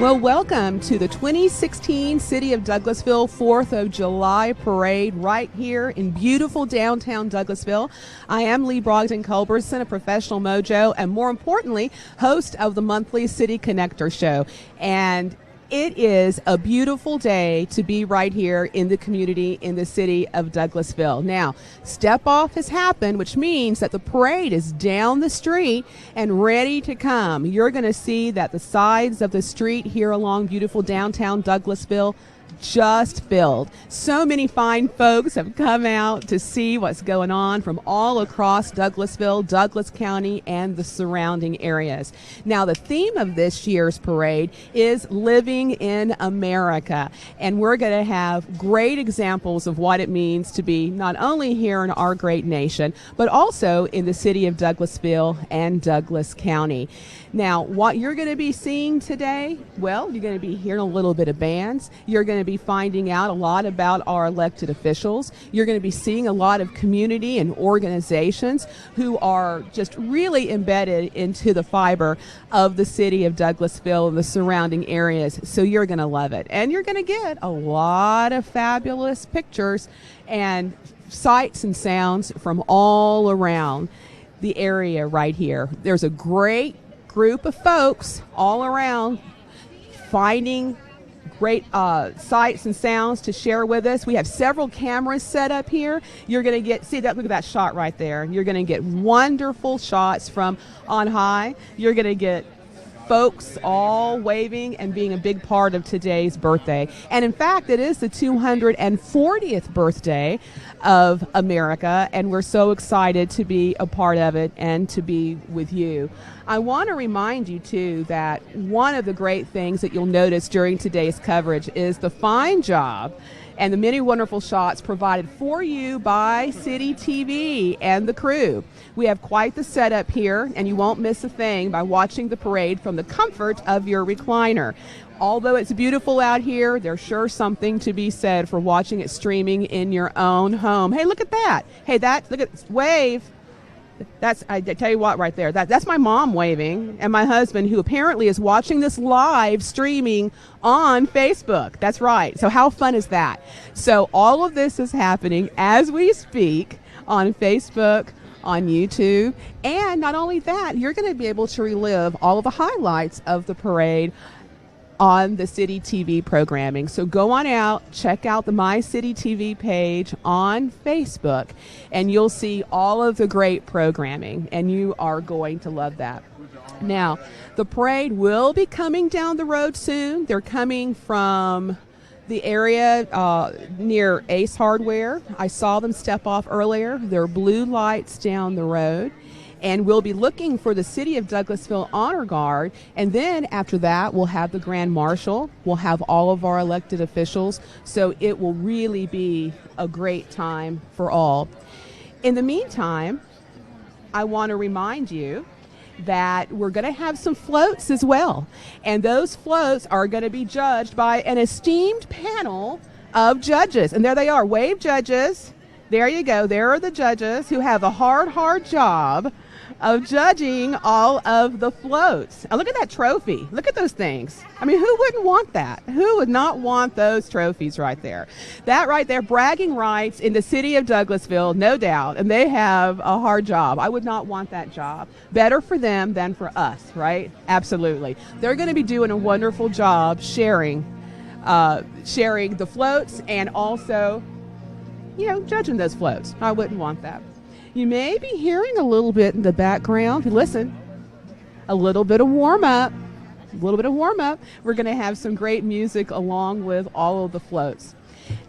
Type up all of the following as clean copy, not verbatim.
Well, welcome to the 2016 City of Douglasville 4th of July Parade right here in beautiful downtown Douglasville. I am Lee Brogdon-Culberson, a professional mojo, and more importantly, host of the monthly City Connector Show. And it is a beautiful day to be right here in the community in the city of Douglasville. Now, step off has happened, which means that the parade is down the street and ready to come. You're going to see that the sides of the street here along beautiful downtown Douglasville just filled. So many fine folks have come out to see what's going on from all across Douglasville, Douglas County, and the surrounding areas. Now, the theme of this year's parade is Living in America, and we're going to have great examples of what it means to be not only here in our great nation, but also in the city of Douglasville and Douglas County. Now, what you're going to be seeing today, well, you're going to be hearing a little bit of bands. You're going to be finding out a lot about our elected officials. You're going to be seeing a lot of community and organizations who are just really embedded into the fiber of the city of Douglasville and the surrounding areas. So you're going to love it. And you're going to get a lot of fabulous pictures and sights and sounds from all around the area right here. There's a great group of folks all around finding great sights and sounds to share with us. We have several cameras set up here. You're going to see that, look at that shot right there. You're going to get wonderful shots from on high. You're going to get folks all waving and being a big part of today's birthday. And in fact, it is the 240th birthday of America, and we're so excited to be a part of it and to be with you. I want to remind you, too, that one of the great things that you'll notice during today's coverage is the fine job and the many wonderful shots provided for you by City TV and the crew. We have quite the setup here, and you won't miss a thing by watching the parade from the comfort of your recliner. Although it's beautiful out here, there's sure something to be said for watching it streaming in your own home. Hey, look at that. Hey, look at wave. I tell you what, right there, that's my mom waving, and my husband, who apparently is watching this live streaming on Facebook. That's right. So how fun is that? So all of this is happening as we speak on Facebook, on YouTube, and not only that, you're going to be able to relive all of the highlights of the parade on the City TV programming. So go on out, check out the My City TV page on Facebook, and you'll see all of the great programming, and you are going to love that. Now, the parade will be coming down the road soon. They're coming from the area near Ace Hardware. I saw them step off earlier. There are blue lights down the road. And we'll be looking for the City of Douglasville Honor Guard. And then after that, we'll have the Grand Marshal. We'll have all of our elected officials. So it will really be a great time for all. In the meantime, I want to remind you that we're going to have some floats as well. And those floats are going to be judged by an esteemed panel of judges. And there they are, wave judges. There you go. There are the judges who have a hard job of judging all of the floats. Now, look at that trophy. Look at those things. I mean, who wouldn't want that? Who would not want those trophies right there? That right there, bragging rights in the city of Douglasville, no doubt. And they have a hard job. I would not want that job. Better for them than for us, right? Absolutely. They're going to be doing a wonderful job sharing the floats and also, judging those floats. I wouldn't want that. You may be hearing a little bit in the background. Listen, a little bit of warm-up. We're going to have some great music along with all of the floats.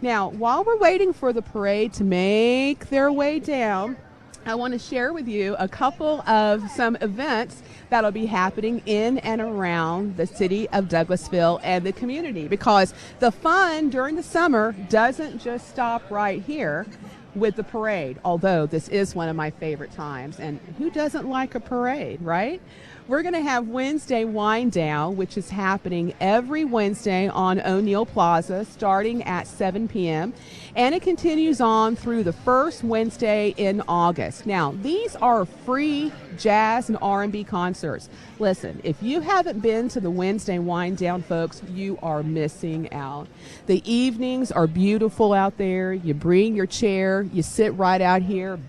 Now, while we're waiting for the parade to make their way down, I want to share with you a couple of some events that'll be happening in and around the city of Douglasville and the community, because the fun during the summer doesn't just stop right here with the parade, although this is one of my favorite times, and who doesn't like a parade, right? We're going to have Wednesday Wine Down, which is happening every Wednesday on O'Neill Plaza starting at 7 p.m. And it continues on through the first Wednesday in August. Now, these are free jazz and R&B concerts. Listen, if you haven't been to the Wednesday Wine Down, folks, you are missing out. The evenings are beautiful out there. You bring your chair, you sit right out here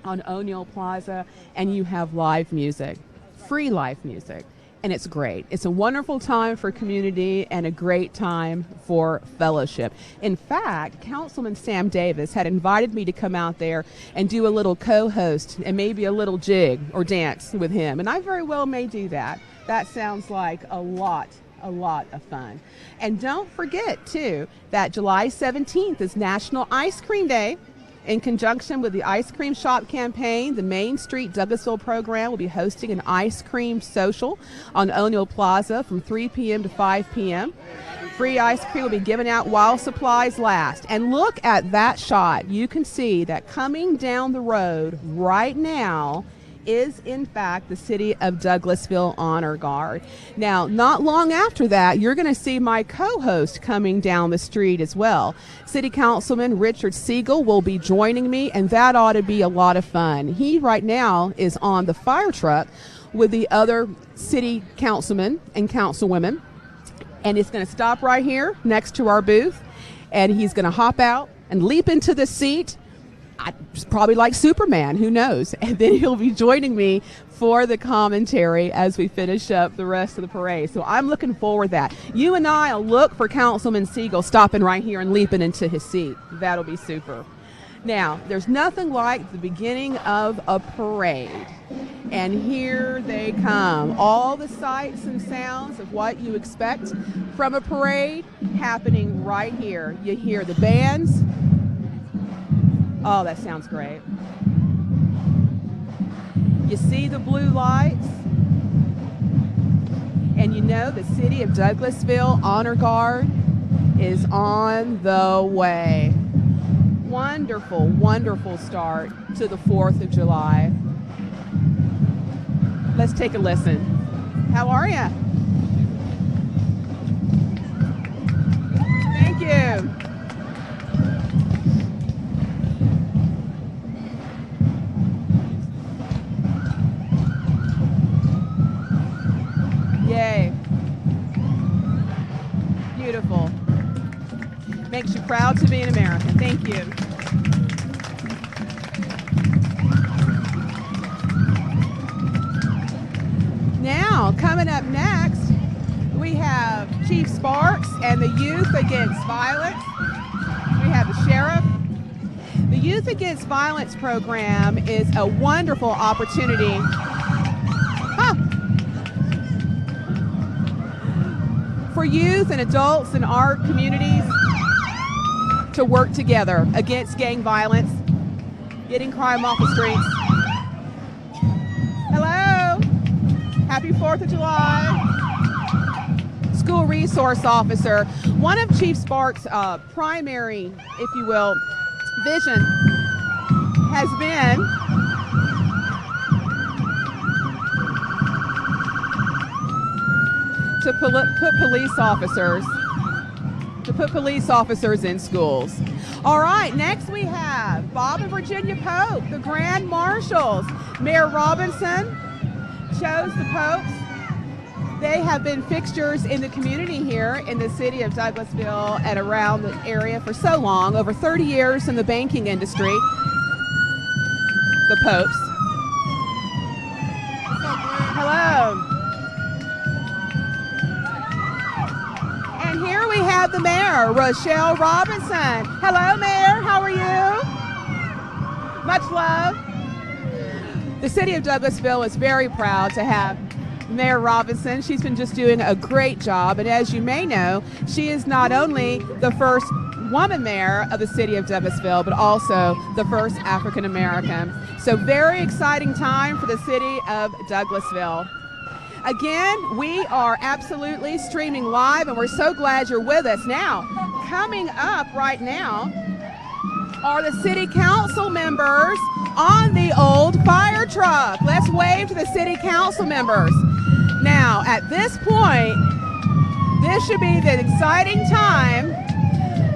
on O'Neill Plaza, and you have live music. Free live music, and it's great. It's a wonderful time for community and a great time for fellowship. In fact, Councilman Sam Davis had invited me to come out there and do a little co-host and maybe a little jig or dance with him, and I very well may do that. That sounds like a lot of fun. And don't forget, too, that July 17th is National Ice Cream Day. In conjunction with the Ice Cream Shop campaign, the Main Street Douglasville program will be hosting an ice cream social on O'Neill Plaza from 3 p.m. to 5 p.m. Free ice cream will be given out while supplies last. And look at that shot. You can see that coming down the road right now is in fact the City of Douglasville Honor Guard. Now, not long after that, you're going to see my co-host coming down the street as well. City Councilman Richard Siegel will be joining me, and that ought to be a lot of fun. He right now is on the fire truck with the other city councilmen and councilwomen, and it's going to stop right here next to our booth, and he's going to hop out and leap into the seat. Probably like Superman, who knows? And then he'll be joining me for the commentary as we finish up the rest of the parade. So I'm looking forward to that. You and I will look for Councilman Siegel stopping right here and leaping into his seat. That'll be super. Now, there's nothing like the beginning of a parade. And here they come. All the sights and sounds of what you expect from a parade happening right here. You hear the bands. Oh, that sounds great. You see the blue lights, and you know the City of Douglasville Honor Guard is on the way. Wonderful, wonderful start to the 4th of July. Let's take a listen. How are you? Thank you. Yay. Beautiful. Makes you proud to be an American. Thank you. Now, coming up next, we have Chief Sparks and the Youth Against Violence. We have the Sheriff. The Youth Against Violence program is a wonderful opportunity for youth and adults in our communities to work together against gang violence, getting crime off the streets. Hello. Happy 4th of July. School resource officer. One of Chief Sparks' primary, if you will, vision has been to put police officers in schools. All right, next we have Bob and Virginia Pope, the Grand Marshals. Mayor Robinson chose the Popes. They have been fixtures in the community here in the City of Douglasville and around the area for so long, over 30 years in the banking industry. The Popes. Hello. And here we have the mayor, Rochelle Robinson. Hello, Mayor. How are you? Much love. The City of Douglasville is very proud to have Mayor Robinson. She's been just doing a great job. And as you may know, she is not only the first woman mayor of the City of Douglasville, but also the first African American. So very exciting time for the City of Douglasville. Again, we are absolutely streaming live, and we're so glad you're with us. Now, coming up right now are the city council members on the old fire truck. Let's wave to the city council members. Now, at this point, this should be the exciting time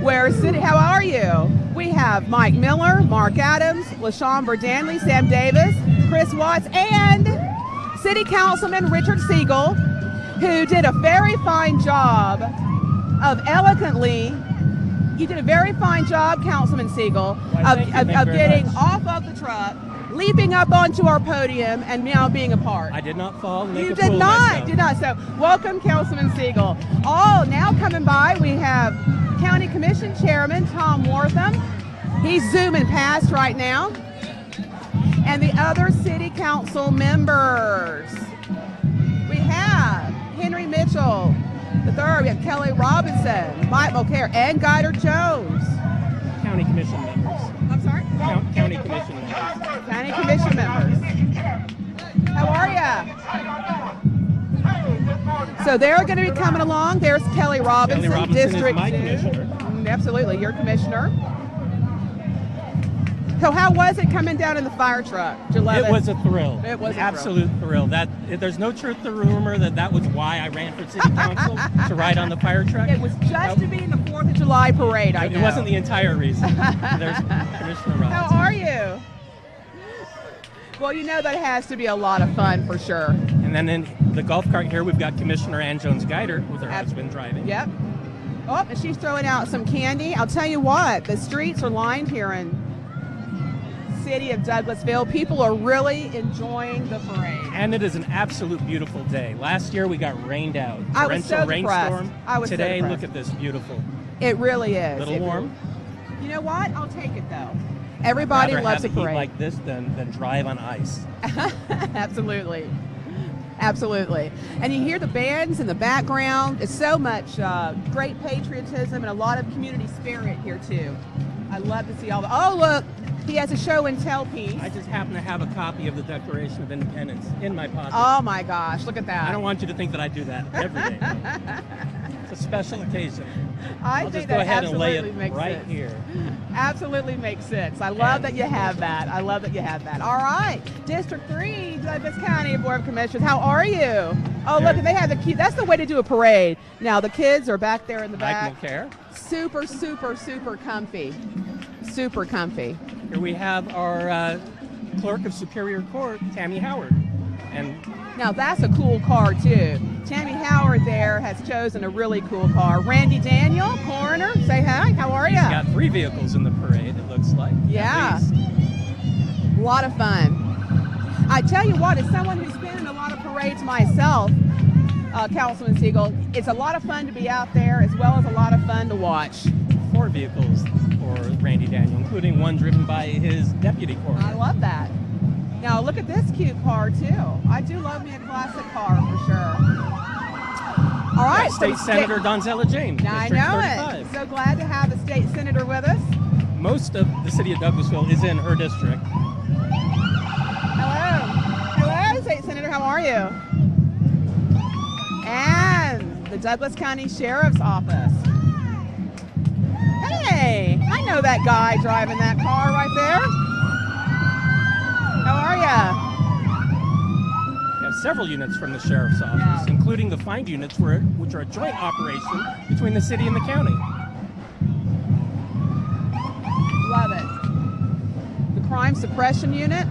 where City, how are you? We have Mike Miller, Mark Adams, LaShawn Berdanley, Sam Davis, Chris Watts, and City Councilman Richard Siegel, who did a very fine job of you did a very fine job, Councilman Siegel, of getting off of the truck, leaping up onto our podium, and now being a part. I did not fall. You did not. So welcome, Councilman Siegel. Now coming by, we have County Commission Chairman Tom Wortham. He's zooming past right now. And the other City Council members. We have Henry Mitchell III, we have Kelly Robinson, Mike Mulcair, and Guider Jones. County Commission members. I'm sorry? County Commission members. County Commission members. How are you? So they're going to be coming along. There's Kelly Robinson, Kelly Robinson District is my 2. commissioner. Absolutely, your commissioner. So how was it coming down in the fire truck? Did you love it? It was a thrill. It was an absolute thrill. There's no truth to the rumor that was why I ran for city council to ride on the fire truck. It was just to be in the 4th of July parade. I know. It wasn't the entire reason. There's Commissioner Robinson. How are you? Well, you know that has to be a lot of fun for sure. And then in the golf cart here, we've got Commissioner Ann Jones-Guider with her husband driving. Yep. Oh, and she's throwing out some candy. I'll tell you what, the streets are lined here in City of Douglasville. People are really enjoying the parade. And it is an absolute beautiful day. Last year we got rained out. I was so rainstorm. Today, look at this beautiful. It really is. A little warm. You know what? I'll take it though. Everybody loves a parade. Like this than drive on ice. Absolutely. Absolutely. And you hear the bands in the background. It's so much great patriotism and a lot of community spirit here too. I love to see all the, look, he has a show and tell piece. I just happen to have a copy of the Declaration of Independence in my pocket. Oh my gosh, look at that. I don't want you to think that I do that every day. It's a special occasion. I'll just go ahead and lay it right sense. here. Absolutely makes sense. I love that you have that. I love that you have that. All right, District 3, Douglas County Board of Commissioners. How are you? Oh, look, and they have the key. That's the way to do a parade. Now, the kids are back there in the back. Mike Mulcair. Super, super, super comfy. Super comfy. Here we have our Clerk of Superior Court, Tammy Howard. And now that's a cool car too. Tammy Howard there has chosen a really cool car. Randy Daniel, coroner, say hi. How are you? He's got 3 vehicles in the parade, it looks like. Yeah. A lot of fun. I tell you what, as someone who's been in a lot of parades myself, Councilman Siegel, it's a lot of fun to be out there as well as a lot of fun to watch. 4 vehicles for Randy Daniel, including one driven by his deputy coroner. I love that. Now look at this cute car too. I do love me a classic car for sure. All right, State Senator Donzella James. I know it. So glad to have the state senator with us. Most of the city of Douglasville is in her district. Hello. Hello, State Senator. How are you? And the Douglas County Sheriff's Office. Hey, I know that guy driving that car right there. How are ya? We have several units from the Sheriff's Office, including the find units, which are a joint operation between the city and the county. Love it. The Crime Suppression Unit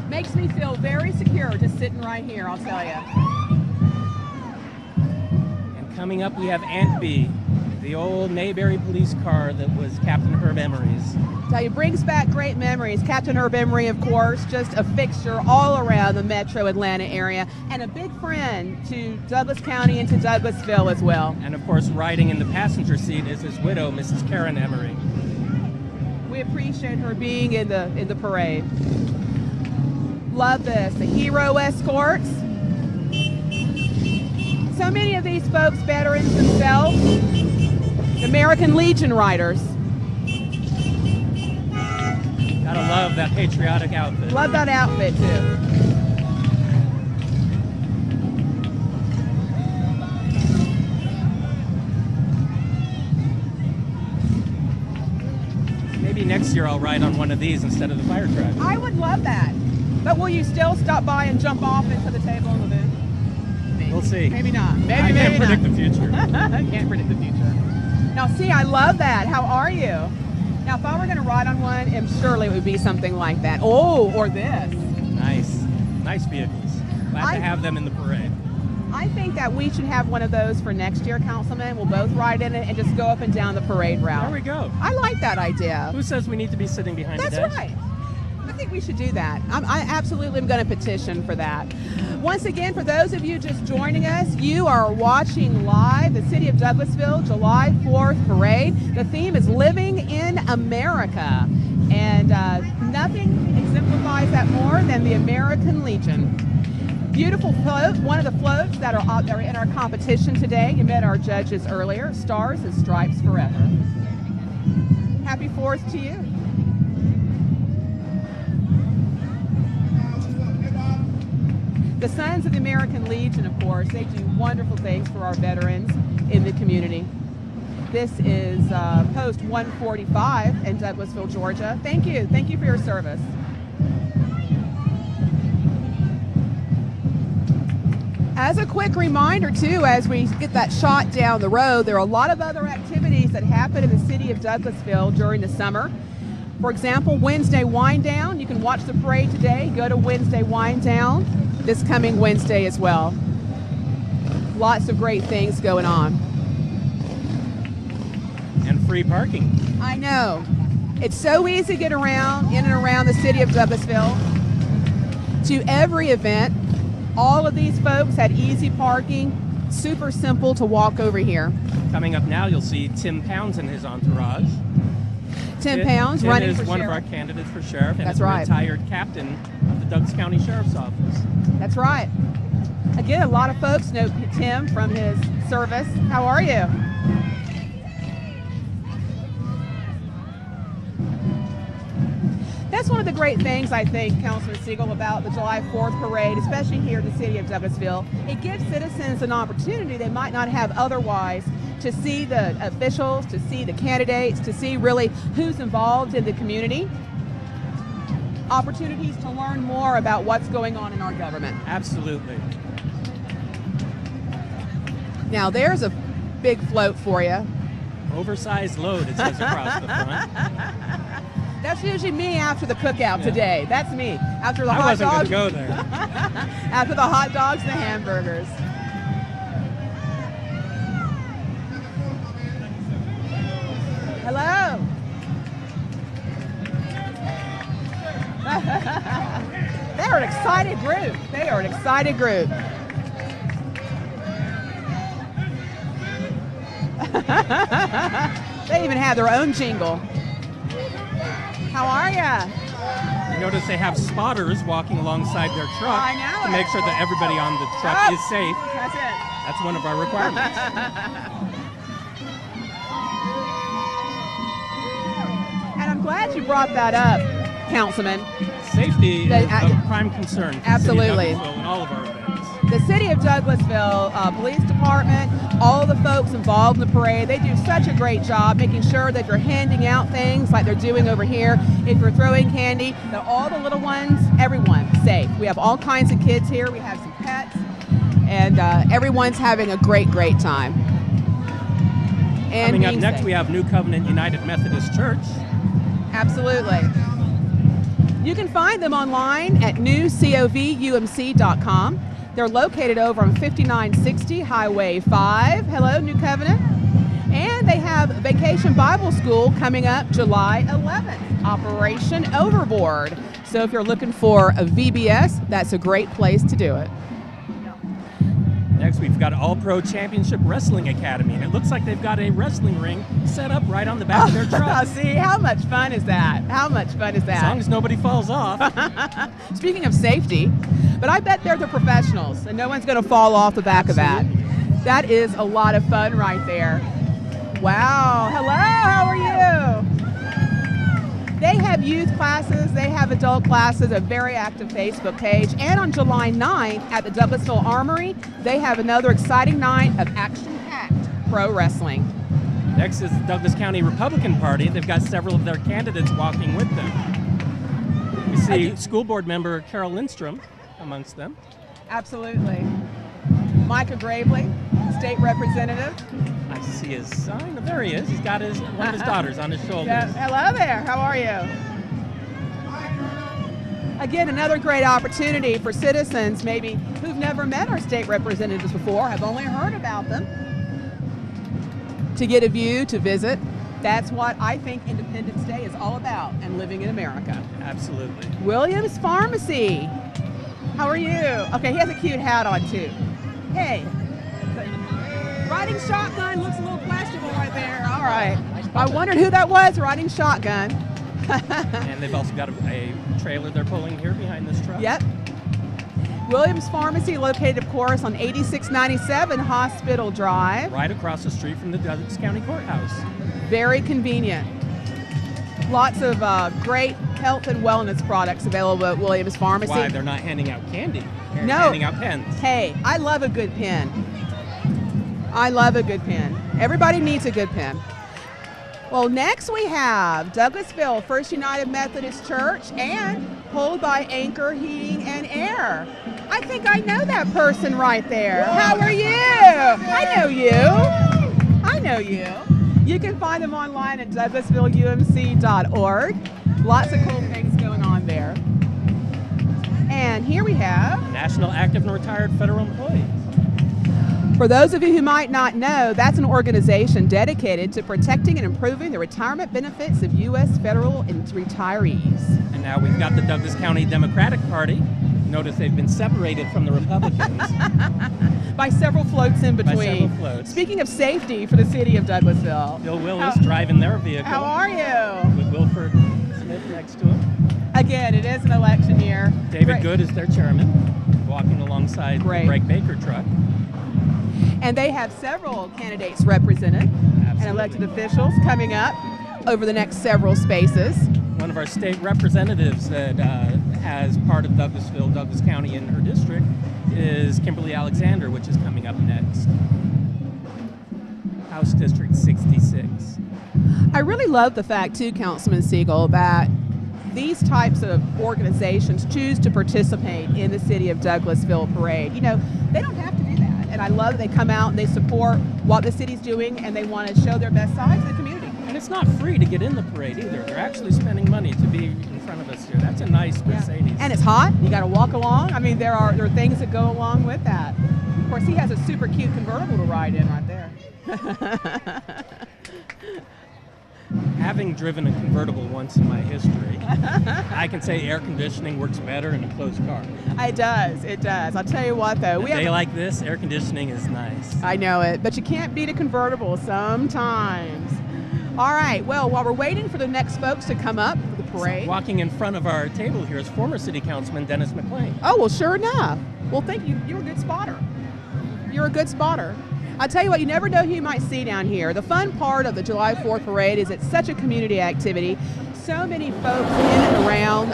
makes me feel very secure just sitting right here, I'll tell you. And coming up, we have Aunt Bee, the old Mayberry police car that was Captain Herb Emery's. Tell you, brings back great memories. Captain Herb Emery, of course, just a fixture all around the metro Atlanta area and a big friend to Douglas County and to Douglasville as well. And of course, riding in the passenger seat is his widow, Mrs. Karen Emery. We appreciate her being in the parade. Love this. The hero escorts. So many of these folks, veterans themselves, American Legion riders. Gotta love that patriotic outfit. Love that outfit too. Maybe next year I'll ride on one of these instead of the fire truck. I would love that. But will you still stop by and jump off into the table in the booth? We'll see. Maybe not. Maybe, I can't maybe predict not. the future. I can't predict the future. Now, see, I love that. How are you? Now, if I were going to ride on one, surely it would be something like that. Oh, or this. Nice vehicles. Glad to have them in the parade. I think that we should have one of those for next year, Councilman. We'll both ride in it and just go up and down the parade route. There we go. I like that idea. Who says we need to be sitting behind the desk? That's right. I think we should do that. I absolutely am going to petition for that. Once again, for those of you just joining us, you are watching live the City of Douglasville July 4th Parade. The theme is Living in America. And nothing exemplifies that more than the American Legion. Beautiful float, one of the floats that are out there in our competition today. You met our judges earlier, Stars and Stripes Forever. Happy 4th to you. The Sons of the American Legion, of course, they do wonderful things for our veterans in the community. This is post 145 in Douglasville, Georgia. Thank you. Thank you for your service. As a quick reminder, too, as we get that shot down the road, there are a lot of other activities that happen in the City of Douglasville during the summer. For example, Wednesday Wind Down. You can watch the parade today. Go to Wednesday Wind Down this coming Wednesday as well. Lots of great things going on. And free parking. I know. It's so easy to get around, in and around the City of Douglasville. To every event, all of these folks had easy parking, super simple to walk over here. Coming up now, you'll see Tim Pounds and his entourage. Tim Pounds running for sheriff. Tim is one of our candidates for sheriff, and is a retired captain of the Douglas County Sheriff's Office. That's right. Again, a lot of folks know Tim from his service. How are you? That's one of the great things, I think, Councilman Siegel, about the July 4th parade, especially here in the City of Douglasville. It gives citizens an opportunity they might not have otherwise to see the officials, to see the candidates, to see really who's involved in the community. Opportunities to learn more about what's going on in our government. Absolutely. Now, there's a big float for you. Oversized load, it says across the front. That's usually me after the cookout today. That's me. After the hot dogs. I wasn't going to go there. After the hot dogs and the hamburgers. Hello. They're an excited group. They are an excited group. They even have their own jingle. How are ya? You notice they have spotters walking alongside their truck to make sure that everybody on the truck is safe. That's it. That's one of our requirements. And I'm glad you brought that up, Councilman. Safety is a prime concern for absolutely. The City of Douglasville and all of our events. The City of Douglasville Police Department, all of the folks involved in the parade, they do such a great job making sure that you're handing out things like they're doing over here. If you're throwing candy, that all the little ones, everyone's safe. We have all kinds of kids here. We have some pets, and everyone's having a great, great time. And coming up next, we have New Covenant United Methodist Church. Absolutely. You can find them online at newcovumc.com. They're located over on 5960 Highway 5. Hello, New Covenant. And they have Vacation Bible School coming up July 11th, Operation Overboard. So if you're looking for a VBS, that's a great place to do it. Next, we've got All-Pro Championship Wrestling Academy, and it looks like they've got a wrestling ring set up right on the back of their truck. See, how much fun is that? How much fun is that? As long as nobody falls off. Speaking of safety, but I bet they're the professionals, and no one's going to fall off the back of that. That is a lot of fun right there. Wow. Hello, how are you? They have youth classes, they have adult classes, a very active Facebook page, and on July 9th at the Douglasville Armory, they have another exciting night of action-packed pro wrestling. Next is the Douglas County Republican Party. They've got several of their candidates walking with them. We see school board member Carol Lindstrom amongst them. Absolutely. Micah Gravely, State Representative. I see his sign. There he is. He's got one of his daughters on his shoulders. Yeah. Hello there. How are you? Again, another great opportunity for citizens maybe who've never met our state representatives before, have only heard about them, to get a view, to visit. That's what I think Independence Day is all about, and living in America. Absolutely. Williams Pharmacy. How are you? Okay, he has a cute hat on too. Hey. Riding shotgun looks a little questionable right there. All right. I wondered who that was riding shotgun. And they've also got a trailer they're pulling here behind this truck. Yep. Williams Pharmacy, located, of course, on 8697 Hospital Drive. Right across the street from the Douglas County Courthouse. Very convenient. Lots of great health and wellness products available at Williams Pharmacy. Why, they're not handing out candy. They're No. handing out pens. Hey, I love a good pen. I love a good pen. Everybody needs a good pen. Well, next we have Douglasville First United Methodist Church and pulled by Anchor Heating and Air. I think I know that person right there. How are you? I know you. I know you. You can find them online at douglasvilleumc.org. Lots of cool things going on there. And here we have, National Active and Retired Federal Employees. for those of you who might not know, that's an organization dedicated to protecting and improving the retirement benefits of U.S. federal and retirees. And now we've got the Douglas County Democratic Party. Notice they've been separated from the Republicans. By several floats in between. By several floats. Speaking of safety for the city of Douglasville. Bill Willis driving their vehicle. How are you? With Wilford Smith next to him. Again, it is an election year. David Great. Good is their chairman, walking alongside Great. the Greg Baker truck. And they have several candidates represented. Absolutely. And elected officials coming up over the next several spaces. One of our state representatives that has part of Douglasville, Douglas County in her district is Kimberly Alexander, which is coming up next. House District 66. I really love the fact, too, Councilman Siegel, that these types of organizations choose to participate in the City of Douglasville parade. You know, they don't have to do that. And I love that they come out and they support what the city's doing and they want to show their best side to the community. And it's not free to get in the parade either. They're actually spending money to be in front of us here. That's a nice Mercedes. And it's hot. You got to walk along. I mean, there are things that go along with that. Of course, he has a super cute convertible to ride in right there. Having driven a convertible once in my history, I can say air conditioning works better in a closed car. It does. It does. I'll tell you what, though. A day like this, air conditioning is nice. I know it, but you can't beat a convertible sometimes. All right. Well, while we're waiting for the next folks to come up for the parade. Walking in front of our table here is former City Councilman Dennis McLean. Oh, well, sure enough. Well, thank you. You're a good spotter. You're a good spotter. I'll tell you what, you never know who you might see down here. The fun part of the July 4th parade is it's such a community activity. So many folks in and around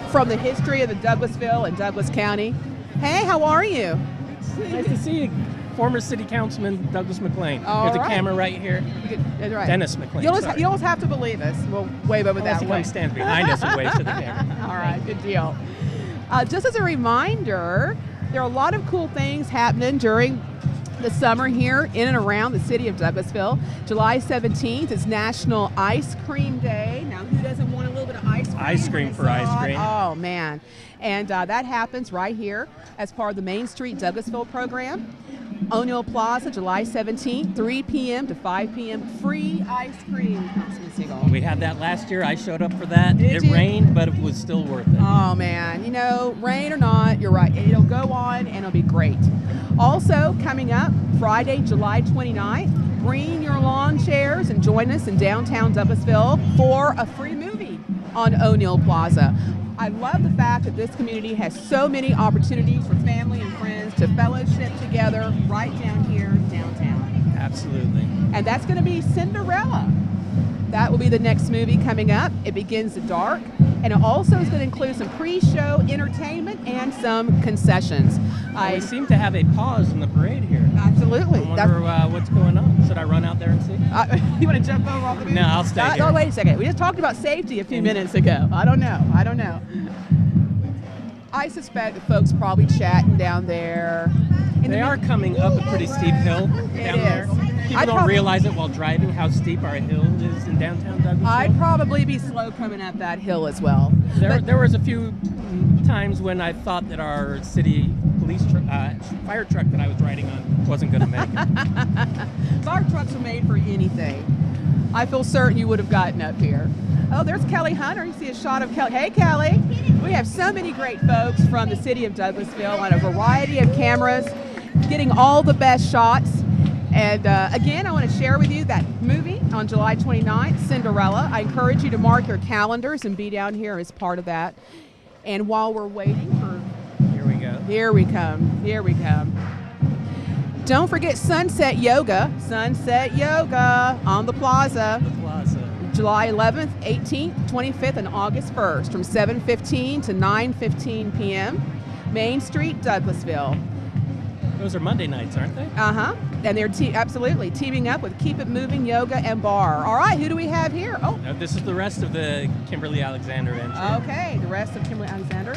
from the history of the Douglasville and Douglas County. Hey, how are you? Nice to see you, former City Councilman Douglas McLean. All There's right. a camera right here. That's right. Dennis McLean. You almost have to believe us. We'll wave over Unless that he way. comes stand behind us and waves to the camera. All right, good deal. Just as a reminder, there are a lot of cool things happening during the summer here in and around the city of Douglasville. July 17th is National Ice Cream Day. Now, who doesn't want a little bit of ice cream? Ice cream for ice cream. Oh, man. And that happens right here as part of the Main Street Douglasville program. O'Neill Plaza, July 17th, 3 p.m. to 5 p.m. Free ice cream, Councilman Siegel. We had that last year. I showed up for that. Did It you? rained, but it was still worth it. Oh, man. You know, rain or not, you're right. It'll go on and it'll be great. Also, coming up Friday, July 29th, bring your lawn chairs and join us in downtown Douglasville for a free movie on O'Neill Plaza. I love the fact that this community has so many opportunities for family and friends to fellowship together right down here downtown. Absolutely. And that's going to be Cinderella. That will be the next movie coming up. It begins at dark, and it also is going to include some pre-show entertainment and some concessions. We seem to have a pause in the parade here. Absolutely. I wonder what's going on. Should I run out there and see? You want to jump over off the movie? No, I'll stay here. Oh, wait a second. We just talked about safety a few minutes ago. I don't know. I suspect the folks probably chatting down there, They are coming up a pretty steep hill down there. People don't realize it while driving how steep our hill is in downtown Douglasville. I'd probably be slow coming up that hill as well. There was a few times when I thought that our city police fire truck that I was riding on wasn't going to make it. Fire trucks are made for anything. I feel certain you would have gotten up here. Oh, there's Kelly Hunter. You see a shot of Kelly. Hey, Kelly. We have so many great folks from the city of Douglasville on a variety of cameras, getting all the best shots. And again, I want to share with you that movie on July 29th, Cinderella. I encourage you to mark your calendars and be down here as part of that. And while we're waiting for... Here we go. Here we come. Here we come. Don't forget Sunset Yoga. Sunset Yoga on the plaza. The plaza. July 11th, 18th, 25th, and August 1st from 7:15 to 9:15 p.m. Main Street, Douglasville. Those are Monday nights, aren't they? Uh-huh. And they're absolutely teaming up with Keep It Moving Yoga and Bar. All right, who do we have here? Oh, no, this is the rest of the Kimberly Alexander entry. Okay, the rest of Kimberly Alexander.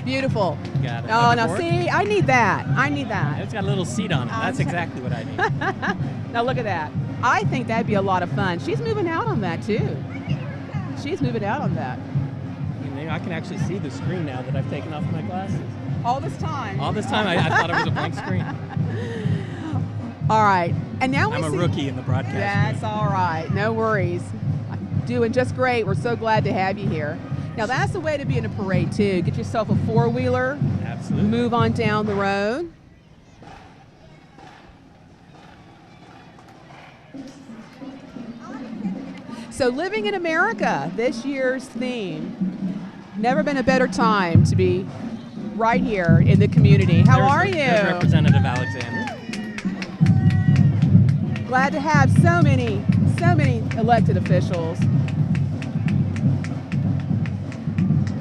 Beautiful. Got it. Oh, now see, I need that. I need that. It's got a little seat on it. That's exactly what I need. Now look at that. I think that'd be a lot of fun. She's moving out on that too. She's moving out on that. I can actually see the screen now that I've taken off my glasses. All this time. All this time, I thought it was a blank screen. All right, and now I'm a rookie in the broadcast. That's all right. No worries. Doing just great. We're so glad to have you here. Now that's the way to be in a parade too. Get yourself a four-wheeler. Absolutely. Move on down the road. So living in America, this year's theme. Never been a better time to be right here in the community. How are you? There's Representative Alexander. Glad to have so many elected officials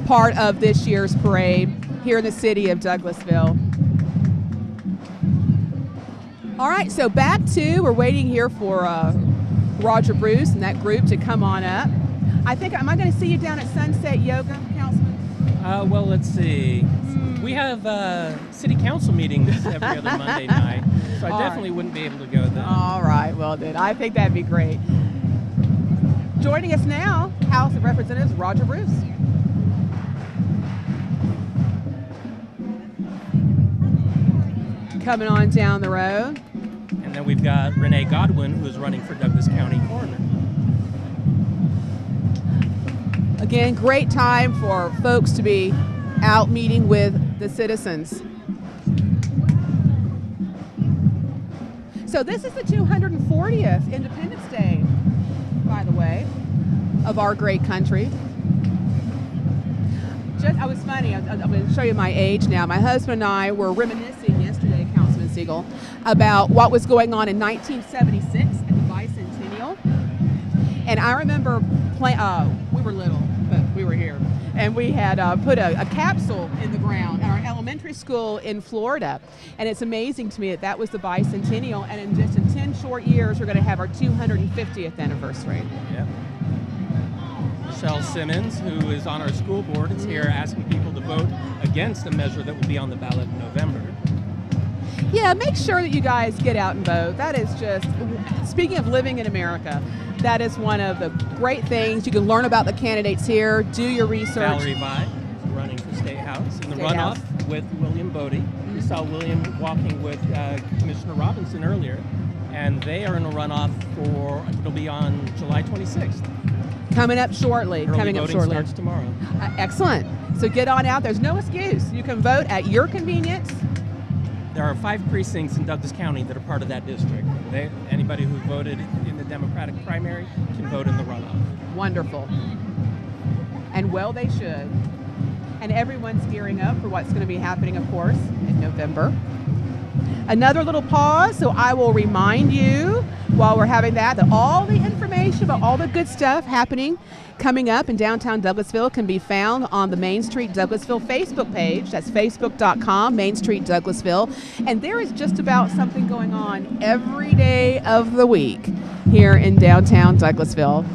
part of this year's parade here in the city of Douglasville. All right, so we're waiting here for Roger Bruce and that group to come on up. Am I going to see you down at Sunset Yoga, Councilman? Well, let's see. We have city council meetings every other Monday night, so I definitely wouldn't be able to go then. All right, well then, I think that'd be great. Joining us now, House of Representatives Roger Bruce. Coming on down the road. And then we've got Renee Godwin, who is running for Douglas County Coroner. Again, great time for folks to be out meeting with the citizens. So this is the 240th Independence Day, by the way, of our great country. I was funny. I'm going to show you my age now. My husband and I were reminiscing yesterday, Councilman Siegel, about what was going on in 1976 at the bicentennial. And I remember we were little, but we were here. And we had put a capsule in the ground at our elementary school in Florida. And it's amazing to me that was the bicentennial. And in 10 short years, we're going to have our 250th anniversary. Yep. Michelle Simmons, who is on our school board, is here asking people to vote against a measure that will be on the ballot in November. Yeah, make sure that you guys get out and vote. That is just, speaking of living in America, that is one of the great things. You can learn about the candidates here, do your research. Valerie Vide is running for State House in the runoff with William Bodie. We saw William walking with Commissioner Robinson earlier, and they are in a runoff it'll be on July 26th. Coming up shortly. Early voting starts tomorrow. Excellent. So get on out. There's no excuse. You can vote at your convenience. There are 5 precincts in Douglas County that are part of that district. Anybody who voted in the Democratic primary can vote in the runoff. Wonderful. And well, they should. And everyone's gearing up for what's going to be happening, of course, in November. Another little pause, so I will remind you while we're having that all the information about all the good stuff coming up in downtown Douglasville can be found on the Main Street Douglasville Facebook page. That's facebook.com, Main Street Douglasville. And there is just about something going on every day of the week here in downtown Douglasville.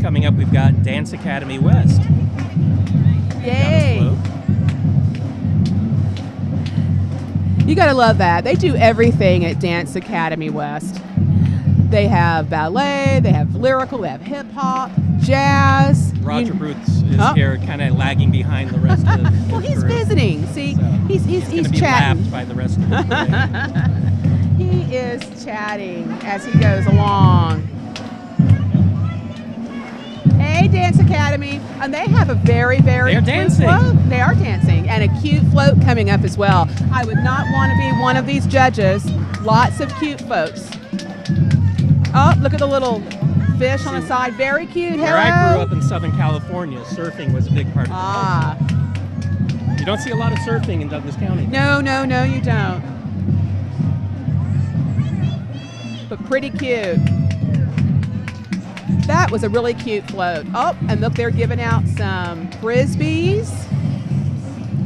Coming up, we've got Dance Academy West. Yay! You got to love that. They do everything at Dance Academy West. They have ballet, they have lyrical, they have hip hop, jazz. Roger Bruce is here, kind of lagging behind the rest of the well, he's parade. visiting. See, So he's going to be chatting. lapped by the rest of the parade. He is chatting as he goes along. Hey, Dance Academy, and they have a very, very They're cute dancing. float. They are dancing, and a cute float coming up as well. I would not want to be one of these judges. Lots of cute folks. Oh, look at the little fish on the side. Very cute. Hello. Where I grew up in Southern California, surfing was a big part of the culture. You don't see a lot of surfing in Douglas County. No, you don't. But pretty cute. That was a really cute float. Oh, and look, they're giving out some Frisbees.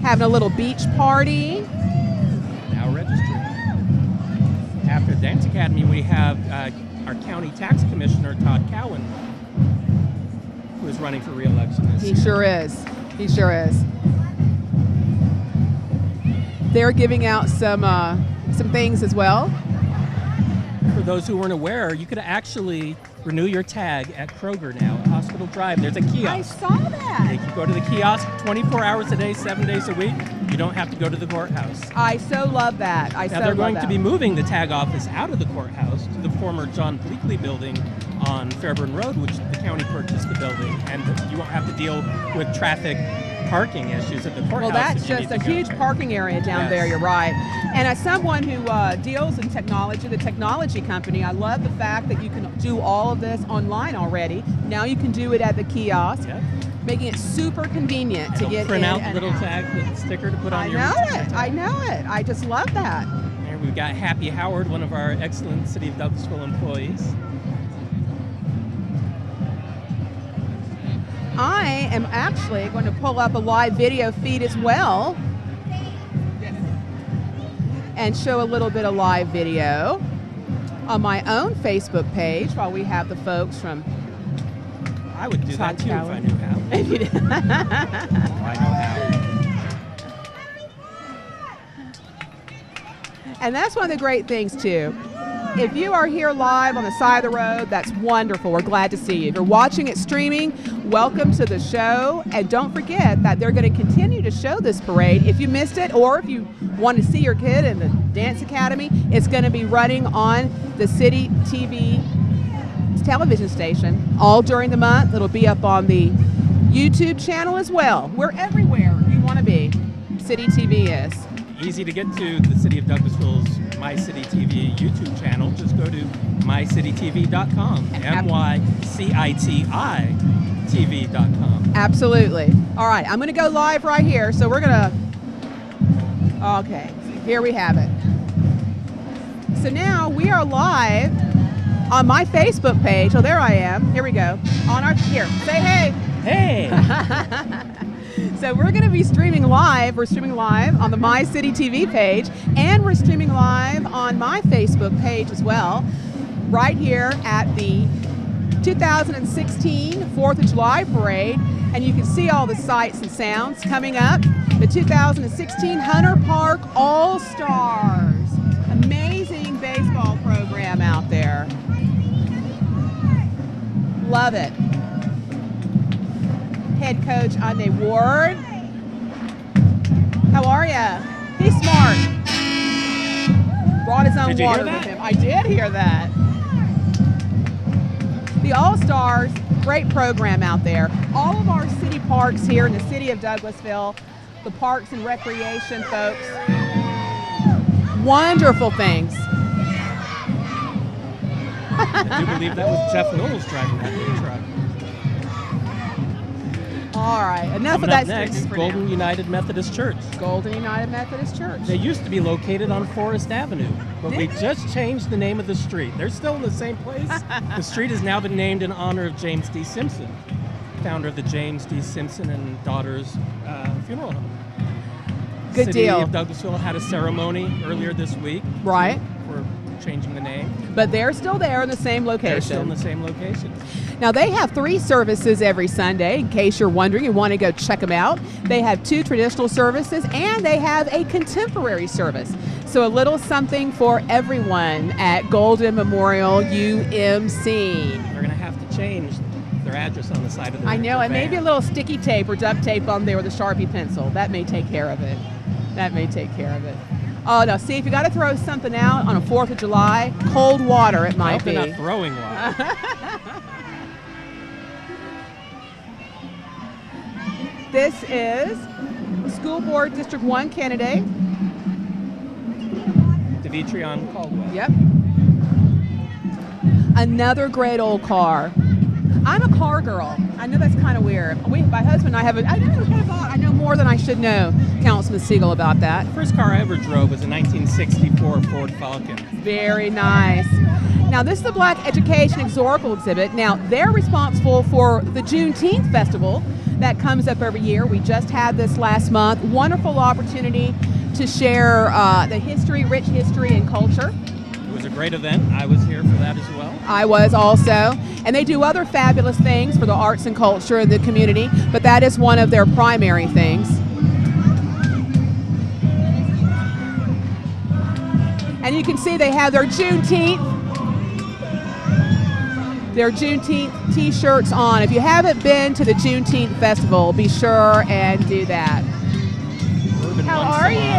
Having a little beach party. Now registering. After Dance Academy, we have our county tax commissioner, Todd Cowan, who is running for re-election this year. He sure is. He sure is. They're giving out some things as well. For those who weren't aware, you could actually renew your tag at Kroger now at Hospital Drive. There's a kiosk. I saw that. You can go to the kiosk 24 hours a day, 7 days a week. You don't have to go to the courthouse. I so love that. Now they're going to be moving the tag office out of the courthouse to the former John Bleakley building on Fairburn Road, which the county purchased the building, and you won't have to deal with traffic parking issues at the courthouse. Well, that's just a huge parking area down there, you're right. And as someone who deals in technology, the technology company, I love the fact that you can do all of this online already. Now you can do it at the kiosk, making it super convenient to get print in out the and little out. tag with the sticker to put on your I know it. I just love that. There we've got Happy Howard, one of our excellent City of Douglasville employees. I am actually going to pull up a live video feed as well and show a little bit of live video on my own Facebook page while we have the folks from I would do that too if I knew how. I know how. And that's one of the great things too. If you are here live on the side of the road, that's wonderful. We're glad to see you. If you're watching it streaming, welcome to the show. And don't forget that they're going to continue to show this parade. If you missed it, or if you want to see your kid in the Dance Academy, it's going to be running on the City TV television station all during the month. It'll be up on the YouTube channel as well. We're everywhere you want to be. City TV is. Easy to get to the City of Douglasville's My City TV YouTube channel. Just go to mycitytv.com. MyCiti.com. Absolutely. All right, I'm going to go live right here. So we're going to. Okay, here we have it. So now we are live on my Facebook page. Oh, there I am. Here we go. On our here. Say hey. Hey. So we're going to be streaming live. We're streaming live on the My City TV page, and we're streaming live on my Facebook page as well, right here at the 2016 4th of July Parade. And you can see all the sights and sounds coming up. The 2016 Hunter Park All-Stars. Amazing baseball program out there. Love it. Head coach Ande Ward. How are ya? He's smart. Brought his own water with him. I did hear that. The All-Stars, great program out there. All of our city parks here in the city of Douglasville, the parks and recreation folks, wonderful things. I do believe that was Jeff Knowles driving that big truck. All right, enough Coming of that. Up next, Golden United Methodist Church. Golden United Methodist Church. They used to be located on Forest Avenue, but we just changed the name of the street. They're still in the same place. The street has now been named in honor of James D. Simpson, founder of the James D. Simpson and Daughters Funeral Home. Good deal. City of Douglasville had a ceremony earlier this week. Right. For changing the name. But they're still there in the same location. They're still in the same location. Now, they have 3 services every Sunday, in case you're wondering, you want to go check them out. They have 2 traditional services, and they have a contemporary service. So a little something for everyone at Golden Memorial UMC. They're going to have to change their address on the side of the I know, their and maybe a van. little sticky tape or duct tape on there with a Sharpie pencil. That may take care of it. That may take care of it. Oh, no, see, if you got to throw something out on a 4th of July, cold water it I might hope be. they're not throwing water. This is School Board District 1 candidate. Demetrion Caldwell. Yep. Another great old car. I'm a car girl. I know that's kind of weird. My husband and I I know more than I should know, Councilman Siegel, about that. First car I ever drove was a 1964 Ford Falcon. Very nice. Now, this is the Black Education Historical Exhibit. Now, they're responsible for the Juneteenth Festival that comes up every year. We just had this last month. Wonderful opportunity to share the history, rich history and culture. It was a great event. I was here for that as well. I was also. And they do other fabulous things for the arts and culture in the community, but that is one of their primary things. And you can see they have their Juneteenth t-shirts on. If you haven't been to the Juneteenth Festival, be sure and do that. Urban How One are Salon. you?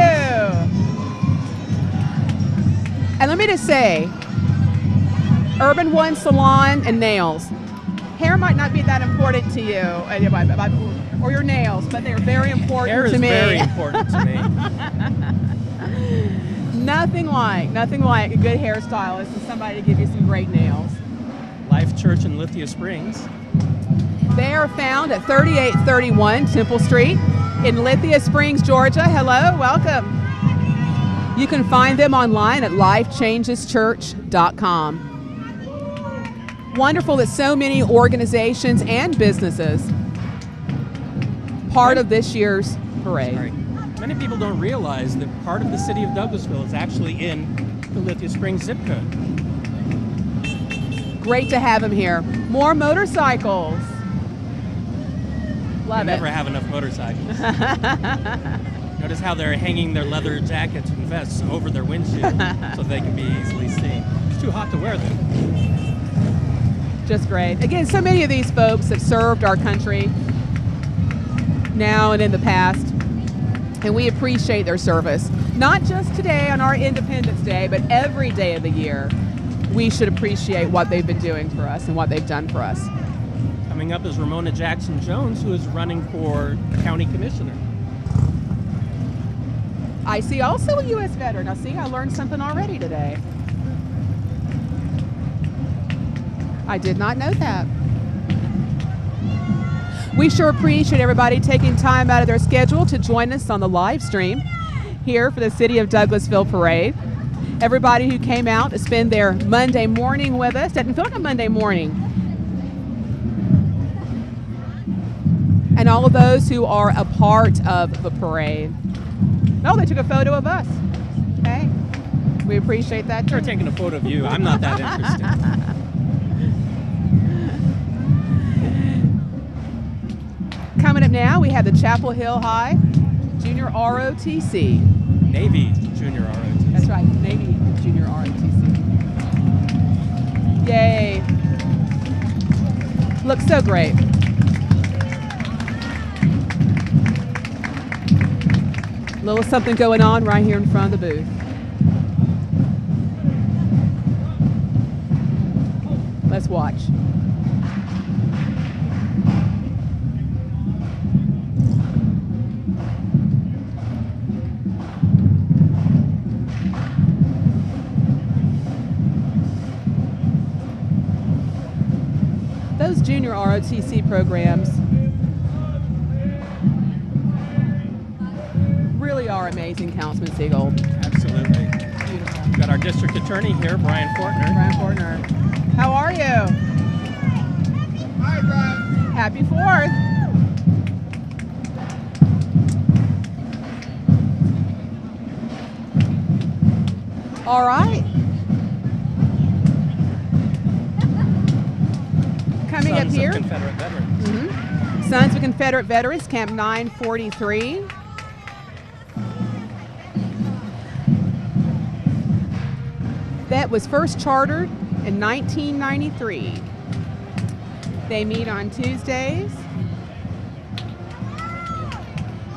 And let me just say, Urban One Salon and nails. Hair might not be that important to you, or your nails, but they're very important Hair to is me. very important to me. Nothing like a good hairstylist and somebody to give you some great nails. Life Church in Lithia Springs. They are found at 3831 Temple Street in Lithia Springs, Georgia. Hello, welcome. You can find them online at lifechangeschurch.com. Wonderful that so many organizations and businesses part of this year's parade. Sorry. Many people don't realize that part of the city of Douglasville is actually in the Lithia Springs zip code. Great to have them here. More motorcycles. Love it. Never have enough motorcycles. Notice how they're hanging their leather jackets and vests over their windshield so they can be easily seen. It's too hot to wear them. Just great. Again, so many of these folks have served our country now and in the past, and we appreciate their service. Not just today on our Independence Day, but every day of the year. We should appreciate what they've been doing for us and what they've done for us. Coming up is Ramona Jackson Jones, who is running for county commissioner. I see also a U.S. veteran. Now, see, I learned something already today. I did not know that. We sure appreciate everybody taking time out of their schedule to join us on the live stream here for the City of Douglasville Parade. Everybody who came out to spend their Monday morning with us. Doesn't feel like a Monday morning. And all of those who are a part of the parade. Oh, they took a photo of us. Hey, we appreciate that. They're taking a photo of you. I'm not that interested. Coming up now, we have the Chapel Hill High Junior ROTC. Navy Junior ROTC. That's right, Navy Junior ROTC. Yay. Looks so great. Little something going on right here in front of the booth. Let's watch. Those junior ROTC programs really are amazing, Councilman Siegel. Absolutely. Beautiful. We've got our district attorney here, Brian Fortner. Brian Fortner. How are you? Hi, Brian. Happy 4th. All right. Coming Sons up here. of Confederate veterans. Sons of Confederate Veterans, Camp 943. that was first chartered in 1993. They meet on Tuesdays.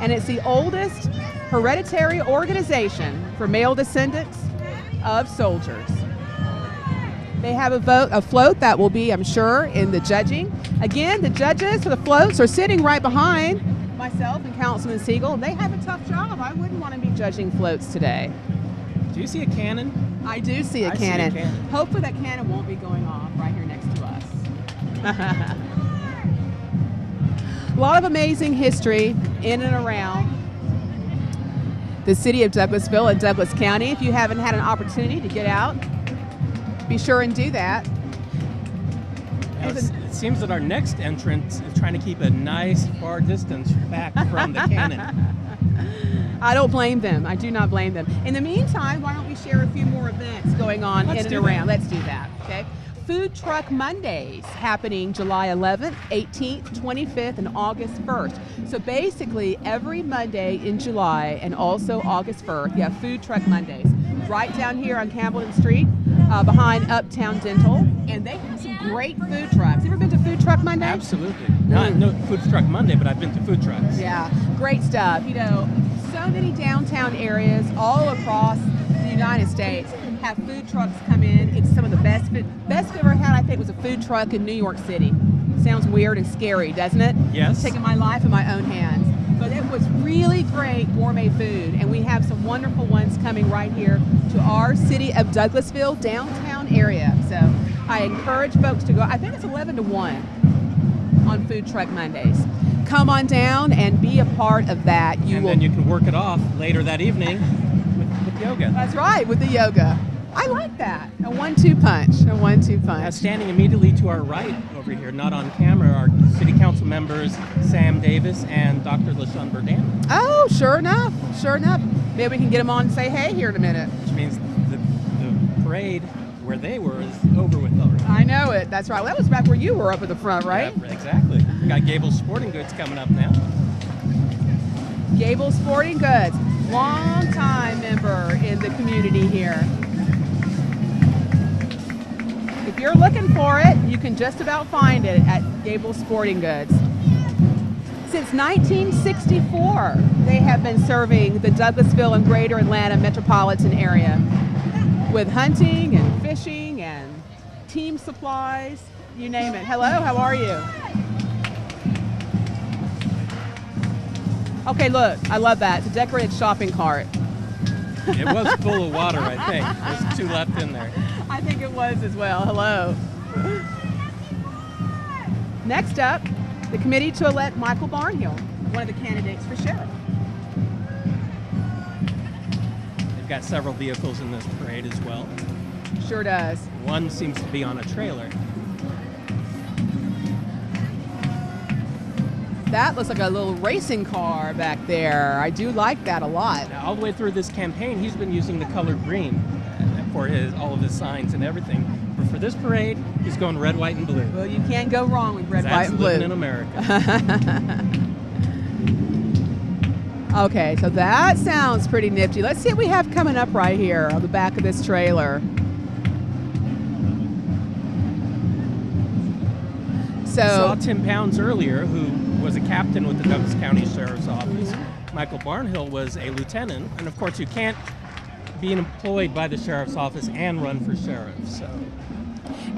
And it's the oldest hereditary organization for male descendants of soldiers. They have a float that will be, I'm sure, in the judging. Again, the judges for the floats are sitting right behind myself and Councilman Siegel. They have a tough job. I wouldn't want to be judging floats today. Do you see a cannon? I do see a cannon. Hopefully that cannon won't be going off right here next to us. A lot of amazing history in and around the city of Douglasville and Douglas County. If you haven't had an opportunity to get out, be sure and do that. It seems that our next entrant is trying to keep a nice far distance back from the cannon. I don't blame them. I do not blame them. In the meantime, why don't we share a few more events going on in and around? Let's do that, okay? Food Truck Mondays happening July 11th, 18th, 25th, and August 1st. So basically every Monday in July and also August 1st, you have Food Truck Mondays. Right down here on Campbellton Street, behind Uptown Dental. And they have some great food trucks. You ever been to Food Truck Monday? Absolutely. Not no Food Truck Monday, but I've been to food trucks. Yeah, great stuff. You know, so many downtown areas all across the United States have food trucks come in. It's some of the best food I've ever had, I think, was a food truck in New York City. Sounds weird and scary, doesn't it? Yes. Taking my life in my own hands. But it was really great gourmet food, and we have some wonderful ones coming right here to our city of Douglasville downtown area. So I encourage folks to go. I think it's 11 to 1 on Food Truck Mondays. Come on down and be a part of that. Then you can work it off later that evening with yoga. That's right, with the yoga. I like that. A 1-2 punch. A 1-2 punch. Standing immediately to our right over here, not on camera, are City Council members Sam Davis and Dr. LaShawn Burdan. Oh, sure enough. Sure enough. Maybe we can get them on and say hey here in a minute. Which means the parade where they were is over with already. I know it. That's right. Well, that was back where you were up at the front, right? Yeah, exactly. We got Gable Sporting Goods coming up now. Gable Sporting Goods, long time member in the community here. If you're looking for it, you can just about find it at Gable Sporting Goods. Since 1964, they have been serving the Douglasville and Greater Atlanta metropolitan area with hunting and fishing and team supplies, you name it. Hello, how are you? Okay, look, I love that. It's a decorated shopping cart. It was full of water, I think. There's 2 left in there. I think it was as well. Hello. Next up, the committee to elect Michael Barnhill, one of the candidates for sheriff. They've got several vehicles in this parade as well. Sure does. One seems to be on a trailer. That looks like a little racing car back there. I do like that a lot. Now, all the way through this campaign, he's been using the color green for all of his signs and everything. But for this parade, he's going red, white, and blue. Well, you can't go wrong with red, white, and blue. Living in America. Okay, so that sounds pretty nifty. Let's see what we have coming up right here on the back of this trailer. Saw Tim Pounds earlier, who was a captain with the Douglas County Sheriff's Office. Michael Barnhill was a lieutenant, and of course you can't be employed by the Sheriff's Office and run for sheriff. So.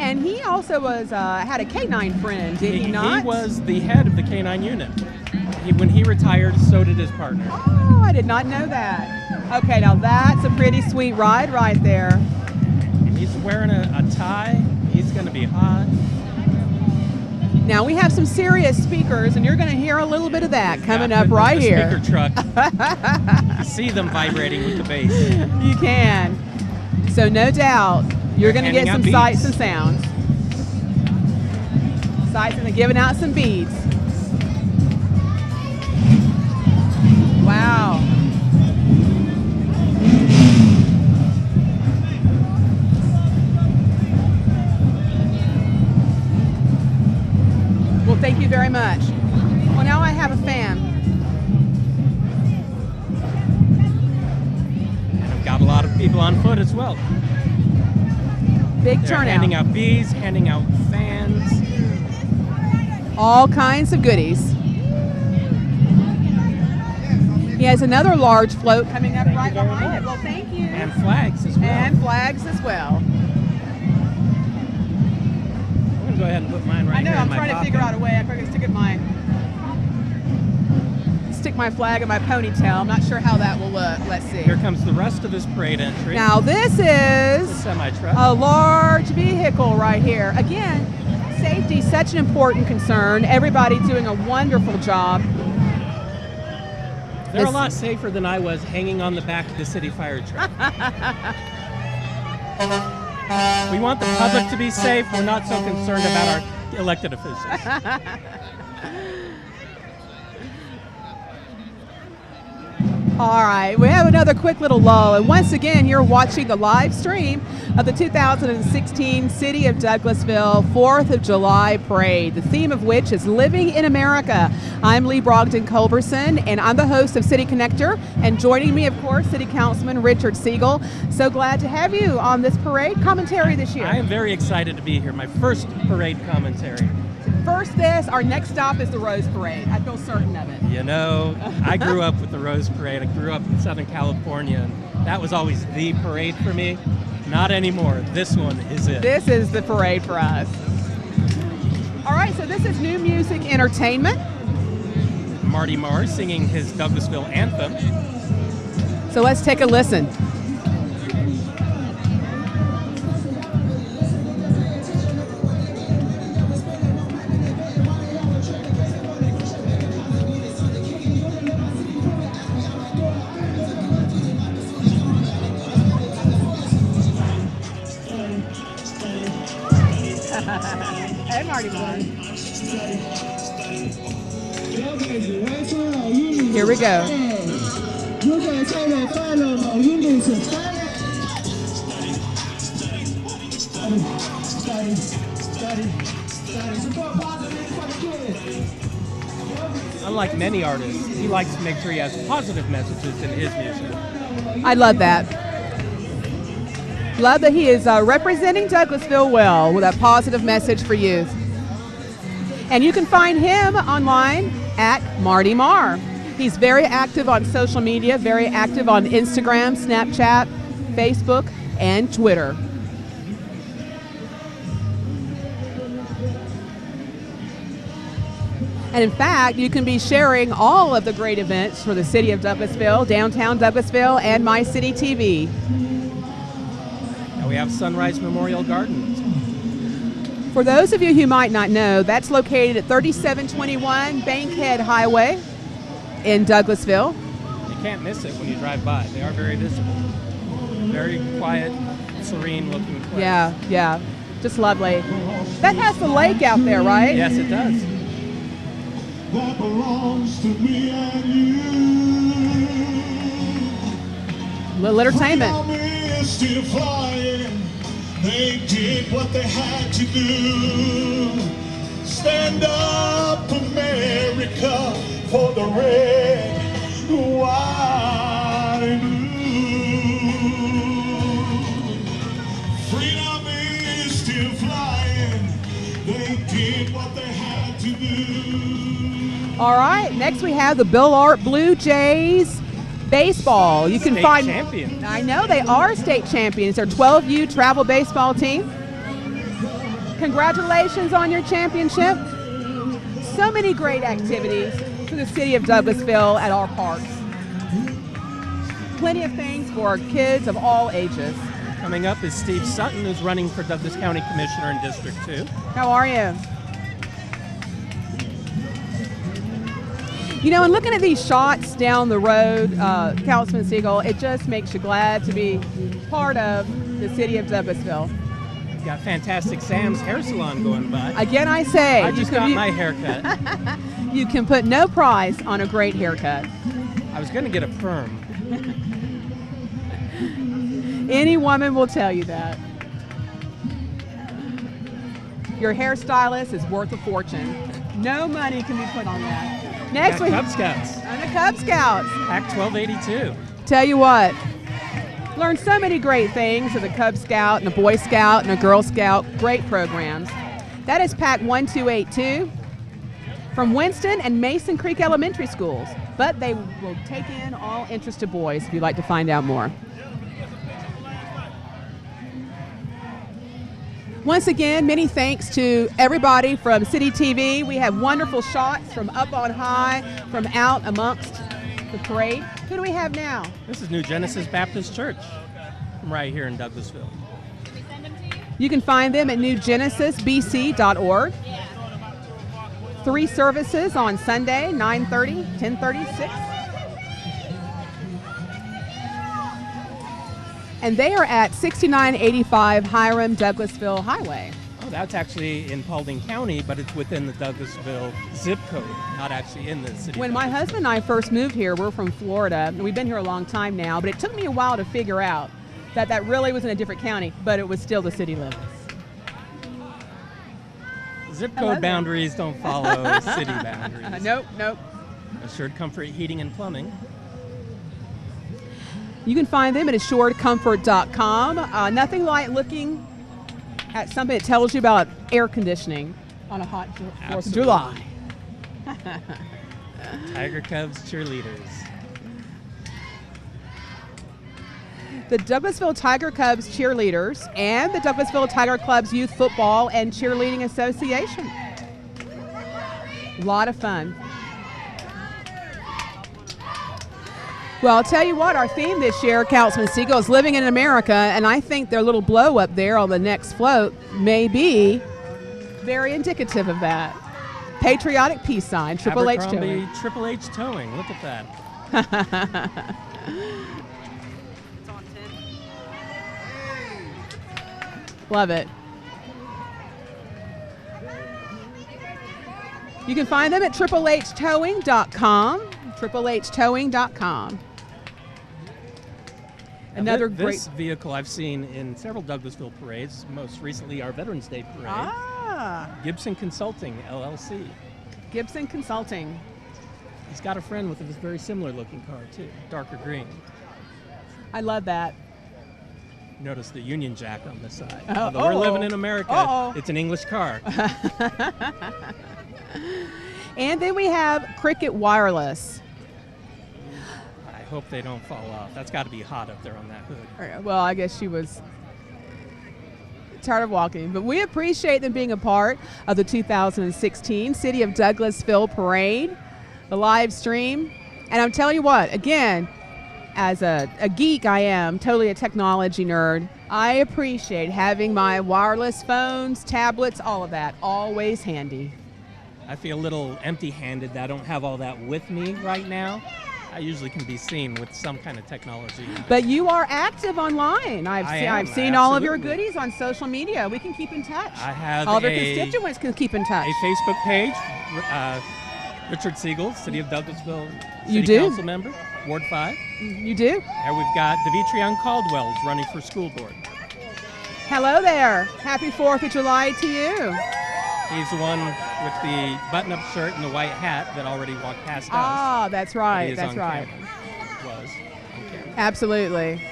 And he also was had a K-9 friend, did he not? He was the head of the K-9 unit. When he retired, so did his partner. Oh, I did not know that. Okay, now that's a pretty sweet ride right there. And he's wearing a tie. He's going to be hot. Now we have some serious speakers, and you're going to hear a little bit of that coming up right here. Speaker truck. You see them vibrating with the bass. You can. So no doubt you're going to get some sights and sounds. Sights, and they're giving out some beads. Wow. Well, thank you very much. Well, now I have a fan. And I've got a lot of people on foot as well. Big They're turnout. handing out bees, handing out fans. All kinds of goodies. He has another large float coming up right you very behind much. it. Well, thank you. And flags as well. And flags as well. I'm going to go ahead and put mine right I know, here in I'm my trying to pocket. figure out a way. I'm going to stick my flag in my ponytail. I'm not sure how that will look. Let's see. Here comes the rest of his parade entry. Now this is The semi-truck. a large vehicle right here. Again, safety is such an important concern. Everybody's doing a wonderful job. They're a lot safer than I was hanging on the back of the city fire truck. We want the public to be safe. We're not so concerned about our elected officials. All right, we have another quick little lull, and once again, you're watching the live stream of the 2016 City of Douglasville 4th of July Parade, the theme of which is Living in America. I'm Lee Brogdon Culberson, and I'm the host of City Connector, and joining me, of course, City Councilman Richard Siegel. So glad to have you on this parade commentary this year. I am very excited to be here, my first parade commentary. First our next stop is the Rose Parade. I feel certain of it. You know, I grew up with the Rose Parade. I grew up in Southern California, and that was always the parade for me. Not anymore. This one is it. This is the parade for us. All right, so this is New Music Entertainment. Marty Marr singing his Douglasville anthem. So let's take a listen. Hey, Marty Marr. Here we go. Unlike many artists, he likes to make sure he has positive messages in his music. I love that. Love that he is representing Douglasville well with a positive message for youth. And you can find him online at Marty Marr. He's very active on social media, very active on Instagram, Snapchat, Facebook, and Twitter. And in fact, you can be sharing all of the great events for the city of Douglasville, downtown Douglasville, and My City TV. Now we have Sunrise Memorial Gardens. For those of you who might not know, that's located at 3721 Bankhead Highway in Douglasville. You can't miss it when you drive by. They are very visible. Very quiet, serene looking place. Yeah, just lovely. That has the lake out there, right? Yes, it does. That belongs to me and you. Little entertainment. Freedom is still flying. They did what they had to do. Stand up, America, for the red, white, and blue. Freedom is still flying. They did what they had to do. All right, next we have the Bill Art Blue Jays baseball. You can State find champion. I know they are state champions. They're 12U travel baseball team. Congratulations on your championship. So many great activities for the city of Douglasville at our parks. Plenty of things for kids of all ages. Coming up is Steve Sutton, who's running for Douglas County Commissioner in District 2. How are you? You know, and looking at these shots down the road, Councilman Siegel, it just makes you glad to be part of the city of Douglasville. We've got Fantastic Sam's hair salon going by. Again, I say, I just got my haircut. You can put no price on a great haircut. I was going to get a perm. Any woman will tell you that. Your hairstylist is worth a fortune. No money can be put on that. Next Got we Cub Scouts. and the Cub Scouts. Act 1282. Tell you what, Learn so many great things as a Cub Scout and a Boy Scout and a Girl Scout. Great programs. That is Pack 1282 from Winston and Mason Creek Elementary Schools. But they will take in all interested boys if you'd like to find out more. Once again, many thanks to everybody from City TV. We have wonderful shots from up on high, from out amongst the parade. Who do we have now? This is New Genesis Baptist Church from right here in Douglasville. You can find them at newgenesisbc.org. 3 services on Sunday, 9:30, 10:36. And they are at 6985 Hiram Douglasville Highway. Oh, that's actually in Paulding County, but it's within the Douglasville zip code, not actually in the city. When my husband and I first moved here, we're from Florida, and we've been here a long time now, but it took me a while to figure out that that really was in a different county, but it was still the city limits. Zip code boundaries don't follow city boundaries. Nope. Assured Comfort Heating and Plumbing. You can find them at assuredcomfort.com. Nothing like looking at something that tells you about air conditioning on a hot 4th of July. Tiger Cubs cheerleaders. The Douglasville Tiger Cubs cheerleaders and the Douglasville Tiger Club's Youth Football and Cheerleading Association. A lot of fun. Well, I'll tell you what, our theme this year, Councilman Siegel, is Living in America, and I think their little blow up there on the next float may be very indicative of that. Patriotic peace sign, Triple H Towing. Triple H Towing, look at that. It's on 10. Love it. You can find them at triplehTowing.com. triplehTowing.com. Another great. This vehicle I've seen in several Douglasville parades, most recently our Veterans Day parade. Gibson Consulting, LLC. Gibson Consulting. He's got a friend with a very similar looking car too, darker green. I love that. Notice the Union Jack on the side. Although we're living in America, it's an English car. And then we have Cricket Wireless. I hope they don't fall off. That's got to be hot up there on that hood. Well, I guess she was tired of walking. But we appreciate them being a part of the 2016 City of Douglasville Parade, the live stream. And I'm telling you what, again, as a geek I am, totally a technology nerd, I appreciate having my wireless phones, tablets, all of that, always handy. I feel a little empty-handed that I don't have all that with me right now. I usually can be seen with some kind of technology. But you are active online. I've seen all of your goodies on social media. We can keep in touch. I have all of our constituents can keep in touch. A Facebook page, Richard Siegel, City of Douglasville City Council member, Ward 5. You do? And we've got Devitrion Caldwell's running for school board. Hello there. Happy 4th of July to you. He's the one with the button-up shirt and the white hat that already walked past us. Ah, that's right. That's right. Was on camera. Absolutely. His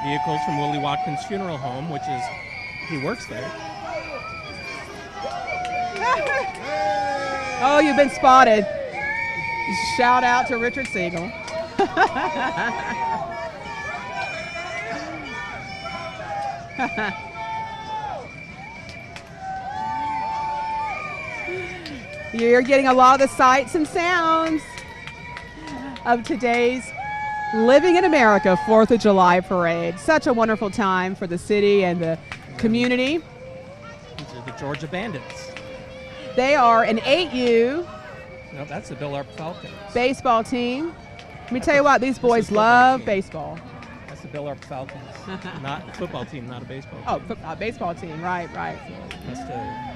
vehicle's from Willie Watkins Funeral Home, which is, he works there. Oh, you've been spotted. Shout out to Richard Siegel. You're getting a lot of the sights and sounds of today's Living in America 4th of July parade. Such a wonderful time for the city and the community. These are the Georgia Bandits. They are an 8U. No, that's the Bill Arp Falcons. Baseball team. Let me tell you what, these boys love baseball. That's the Bill Arp Falcons. Not a football team, not a baseball team. Oh, baseball team, right. Must have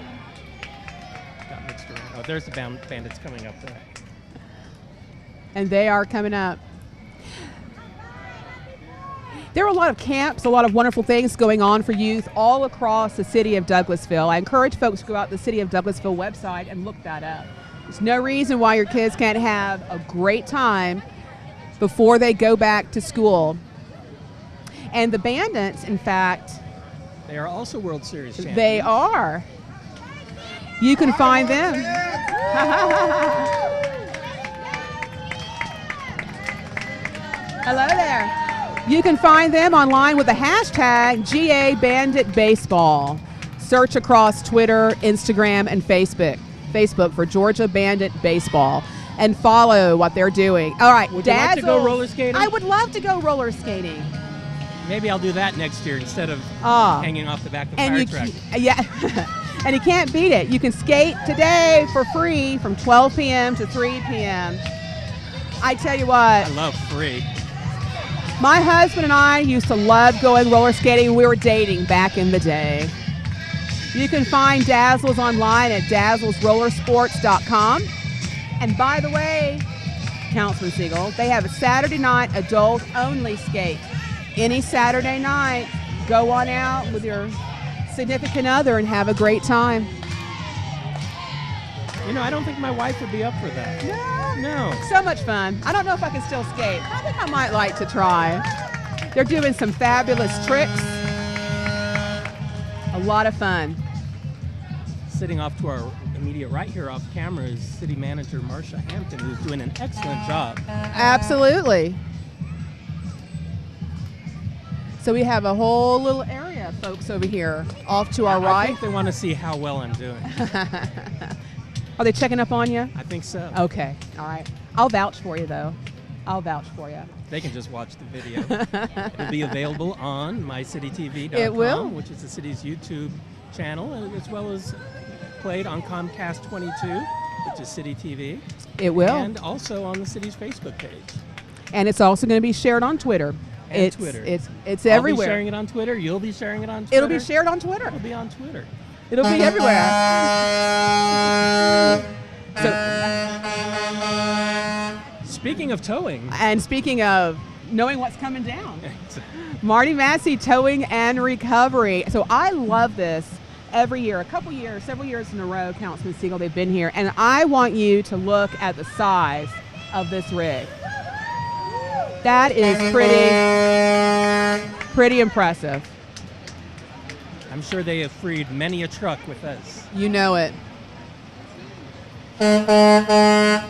got mixed around. Oh, there's the Bandits coming up there. And they are coming up. There are a lot of camps, a lot of wonderful things going on for youth all across the city of Douglasville. I encourage folks to go out to the City of Douglasville website and look that up. There's no reason why your kids can't have a great time before they go back to school. And the Bandits, in fact, they are also World Series champions. They are. You can find them. Hello there. You can find them online with the hashtag GA Bandit Baseball. Search across Twitter, Instagram, and Facebook for Georgia Bandit Baseball, and follow what they're doing. All right, would you like to go roller skating? I would love to go roller skating. Maybe I'll do that next year instead of hanging off the back of the fire truck. Yeah, and you can't beat it. You can skate today for free from 12 p.m. to 3 p.m. I tell you what. I love free. My husband and I used to love going roller skating. We were dating back in the day. You can find Dazzles online at dazzlesrollersports.com. And by the way, Councilman Siegel, they have a Saturday night adult-only skate. Any Saturday night, go on out with your significant other and have a great time. You know, I don't think my wife would be up for that. No. So much fun. I don't know if I can still skate. I think I might like to try. They're doing some fabulous tricks. A lot of fun. Sitting off to our immediate right here off camera is City Manager Marcia Hampton, who's doing an excellent job. Absolutely. So we have a whole little area of folks over here off to our right. I think they want to see how well I'm doing. Are they checking up on you? I think so. Okay. All right. I'll vouch for you, though. I'll vouch for you. They can just watch the video. It'll be available on mycitytv.com, It will. which is the city's YouTube channel, as well as played on Comcast 22, which is City TV. It will. And also on the city's Facebook page. And it's also going to be shared on Twitter. And Twitter. It's I'll everywhere. be sharing it on Twitter. You'll be sharing it on Twitter. It'll be shared on Twitter. It'll be on Twitter. It'll be everywhere. So, speaking of towing. And speaking of knowing what's coming down. Marty Massey Towing and Recovery. So I love this every year, several years in a row, Councilman Siegel, they've been here. And I want you to look at the size of this rig. That is pretty impressive. I'm sure they have freed many a truck with us. You know it. And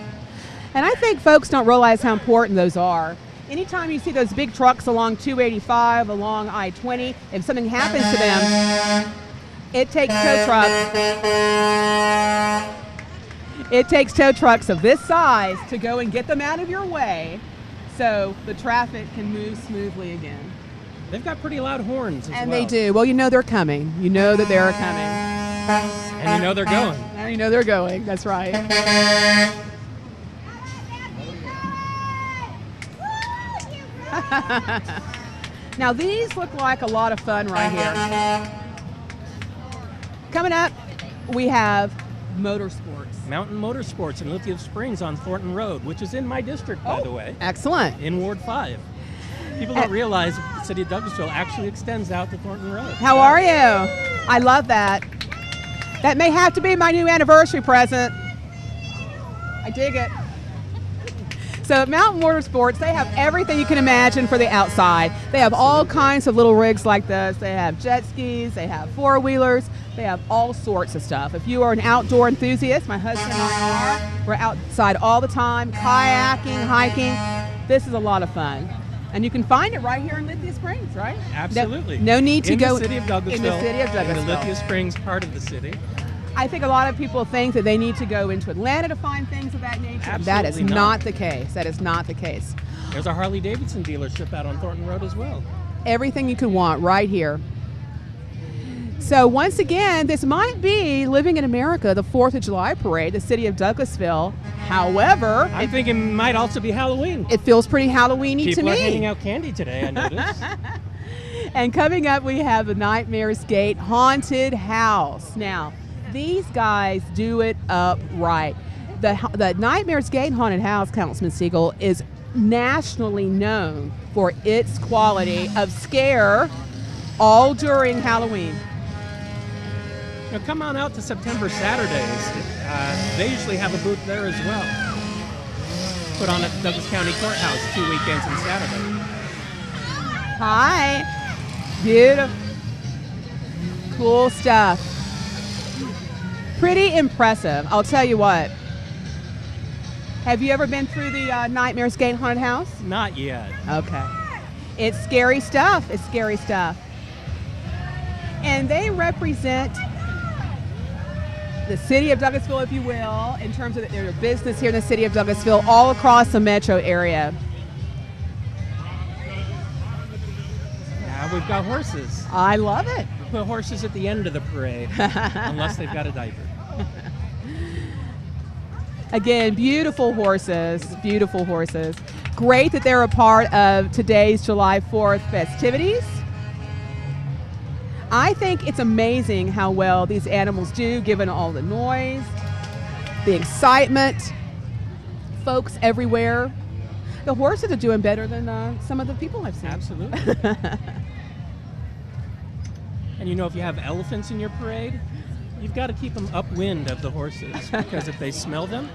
I think folks don't realize how important those are. Anytime you see those big trucks along 285, along I-20, if something happens to them, it takes tow trucks. It takes tow trucks of this size to go and get them out of your way so the traffic can move smoothly again. They've got pretty loud horns as well. And they do. Well, you know they're coming. You know that they're coming. And you know they're going. And you know they're going. That's right. Now these look like a lot of fun right here. Coming up, we have motorsports. Mountain Motorsports in Lithia Springs on Thornton Road, which is in my district, by the way. Excellent. In Ward 5. People don't realize the city of Douglasville actually extends out to Thornton Road. How are you? I love that. That may have to be my new anniversary present. I dig it. So at Mountain Motorsports, they have everything you can imagine for the outside. They have all kinds of little rigs like this. They have jet skis, they have four-wheelers, they have all sorts of stuff. If you are an outdoor enthusiast, my husband and I are, we're outside all the time, kayaking, hiking. This is a lot of fun. And you can find it right here in Lithia Springs, right? Absolutely. No need to go in the city of Douglasville. In the city of Douglasville. In the Lithia Springs part of the city. I think a lot of people think that they need to go into Atlanta to find things of that nature. Absolutely that is not the case. That is not the case. There's a Harley-Davidson dealership out on Thornton Road as well. Everything you can want right here. So once again, this might be Living in America, the 4th of July parade, the city of Douglasville. However, I think it might also be Halloween. It feels pretty Halloween-y to me. People are handing out candy today, I noticed. And coming up, we have the Nightmares Gate Haunted House. Now, these guys do it up right. The Nightmares Gate Haunted House, Councilman Siegel, is nationally known for its quality of scare all during Halloween. Now come on out to September Saturdays. They usually have a booth there as well. put on at the Douglas County Courthouse 2 weekends and Saturday. Hi. Beautiful. Cool stuff. Pretty impressive. I'll tell you what. Have you ever been through the Nightmares Gate Haunted House? Not yet. Okay. It's scary stuff. It's scary stuff. And they represent the city of Douglasville, if you will, in terms of their business here in the city of Douglasville, all across the metro area. Yeah, we've got horses. I love it. We put horses at the end of the parade, unless they've got a diaper. Again, beautiful horses, beautiful horses. Great that they're a part of today's July 4th festivities. I think it's amazing how well these animals do, given all the noise, the excitement, folks everywhere. The horses are doing better than some of the people I've seen. Absolutely. And you know, if you have elephants in your parade, you've got to keep them upwind of the horses, because if they smell them,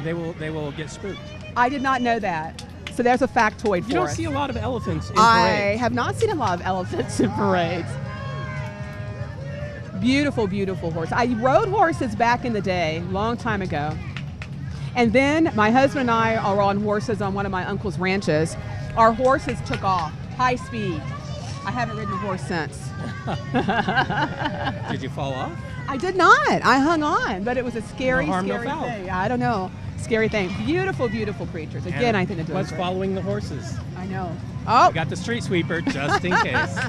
they will get spooked. I did not know that. So there's a factoid for us. You don't see a lot of elephants in I parades. have not seen a lot of elephants in parades. Beautiful, beautiful horse. I rode horses back in the day, long time ago. And then my husband and I are on horses on one of my uncle's ranches. Our horses took off, high speed. I haven't ridden a horse since. Did you fall off? I did not. I hung on, but it was a scary, No harm, no scary foul. thing. I don't know. Scary thing. Beautiful, beautiful creatures. Again, And I think they're doing what's great. following the horses? I know. Oh, We got the street sweeper just in case.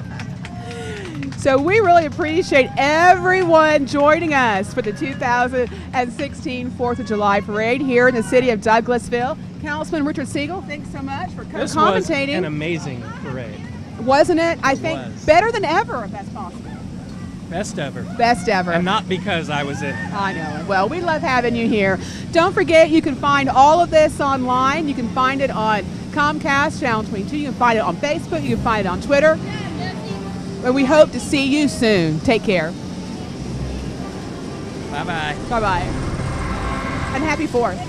so we really appreciate everyone joining us for the 2016 4th of July parade here in the city of Douglasville. Councilman Richard Siegel, thanks so much for This was commentating. an amazing parade. Wasn't it? I think was. better than ever, if that's possible. Best ever. Best ever. And not because I was in. I know. Well, we love having you here. Don't forget, you can find all of this online. You can find it on Comcast Channel 22. You can find it on Facebook. You can find it on Twitter. And we hope to see you soon. Take care. Bye-bye. Bye-bye. And happy 4th.